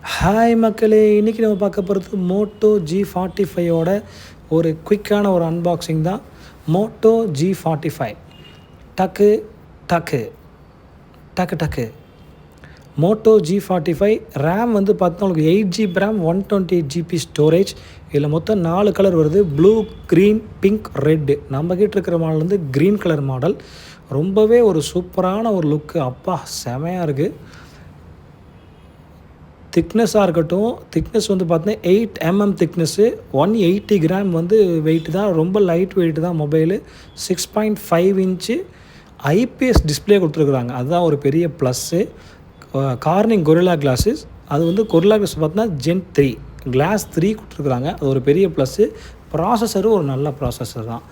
Hi மக்களே, இன்றைக்கி நம்ம பார்க்க போகிறது மோட்டோ G45ஓட ஒரு குயிக்கான ஒரு அன்பாக்சிங் தான். மோட்டோ G45 டக்கு டக்கு டக்கு டக்கு. மோட்டோ G45 ரேம் வந்து பார்த்தீங்கன்னா உங்களுக்கு 8GB ரேம், 128GB ஸ்டோரேஜ். இதில் மொத்தம் 4 கலர் வருது: ப்ளூ, க்ரீன், பிங்க், ரெட்டு. நம்மக்கிட்ட இருக்கிற மாடல் வந்து க்ரீன் கலர் மாடல். ரொம்பவே ஒரு சூப்பரான ஒரு லுக்கு. அப்பா செமையாக இருக்குது. திக்னஸாக இருக்கட்டும், திக்னஸ் வந்து பார்த்தீங்கன்னா 8mm திக்னஸ்ஸு, 180 கிராம் வந்து வெயிட்டு தான். ரொம்ப லைட் வெயிட்டு தான் மொபைலு. 6.5 இன்ச்சு ஐபிஎஸ் டிஸ்பிளே கொடுத்துருக்குறாங்க. அதுதான் ஒரு பெரிய ப்ளஸ்ஸு. Corning gorilla glasses. அது வந்து கொரில்லா கிளாஸ் பார்த்தீங்கன்னா Gen 3 கிளாஸ் 3 கொடுத்துருக்குறாங்க. அது ஒரு பெரிய ப்ளஸ்ஸு. ப்ராசஸரும் ஒரு நல்ல ப்ராசஸர் தான்.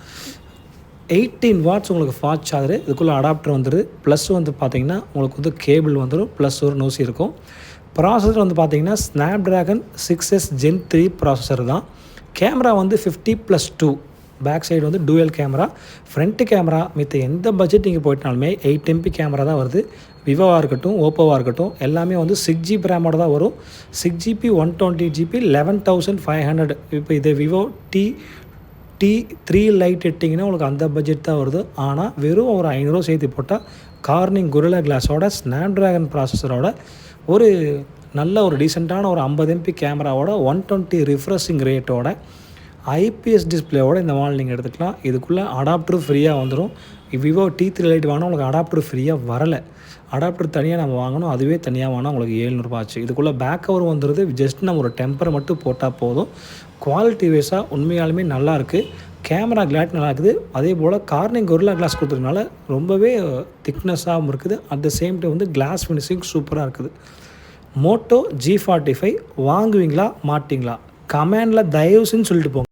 18 வாட்ஸ் உங்களுக்கு ஃபாஸ்ட் சார்ஜரு. இதுக்குள்ளே அடாப்டர் வந்துடுது. ப்ளஸ் வந்து பார்த்திங்கன்னா உங்களுக்கு வந்து கேபிள் வந்துடும். ப்ளஸ் ஒரு நோசி இருக்கும். ப்ராசஸர் வந்து பார்த்திங்கன்னா ஸ்னாப்ட்ராகன் 6S Gen 3 ப்ராசஸர் தான். கேமரா வந்து 50+2. பேக் சைடு வந்து டூயல் கேமரா. ஃப்ரண்ட்டு கேமரா மித்த எந்த பட்ஜெட் நீங்கள் போயிட்டாலுமே 8MP கேமரா தான் வருது. விவோவாக இருக்கட்டும், ஓப்போவாக இருக்கட்டும், எல்லாமே வந்து 6GB ரேமோட தான் வரும். 6GB 128GB 11,500. இப்போ இதே விவோ T3 லைட் எடுத்திங்கன்னா உங்களுக்கு அந்த பட்ஜெட் தான் வருது. ஆனால் வெறும் ஒரு 500 சேர்த்து போட்டால் கார்னிங் கொரில்லா கிளாஸோட ஸ்னாப்ட்ராகன் ப்ராசஸரோட ஒரு நல்ல ஒரு டீசெண்டான ஒரு 50MP கேமராவோட 120 ரிஃப்ரெஷிங் ரேட்டோட ஐபிஎஸ் டிஸ்பிளேவோட இந்த மாடல் நீங்கள் எடுத்துக்கலாம். இதுக்குள்ளே அடாப்டரும் ஃப்ரீயாக வந்துடும். விவோ T3 லைட் வாங்கினா உங்களுக்கு அடாப்டர் ஃப்ரீயாக வரலை. அடாப்டர் தனியாக நம்ம வாங்கணும். அதுவே தனியாக வாங்கினா உங்களுக்கு 700 ஆச்சு. இதுக்குள்ளே பேக் கவர் வந்துடுது. ஜஸ்ட் நம்ம ஒரு டெம்பரை மட்டும் போட்டால் போதும். குவாலிட்டி வைஸாக உண்மையாலுமே நல்லாயிருக்கு. கேமரா கிளாரிட்டி நல்லா இருக்குது. அதே போல் கார்னிங் கொரில்லா கிளாஸ் கொடுத்ததுனால ரொம்பவே திக்னஸாகவும் இருக்குது. அட் த சேம் டைம் வந்து கிளாஸ் ஃபினிஷிங் சூப்பராக இருக்குது. மோட்டோ G45 வாங்குவீங்களா மாட்டிங்களா? கமெண்டில் தயவுசுன்னு சொல்லிட்டு போங்க.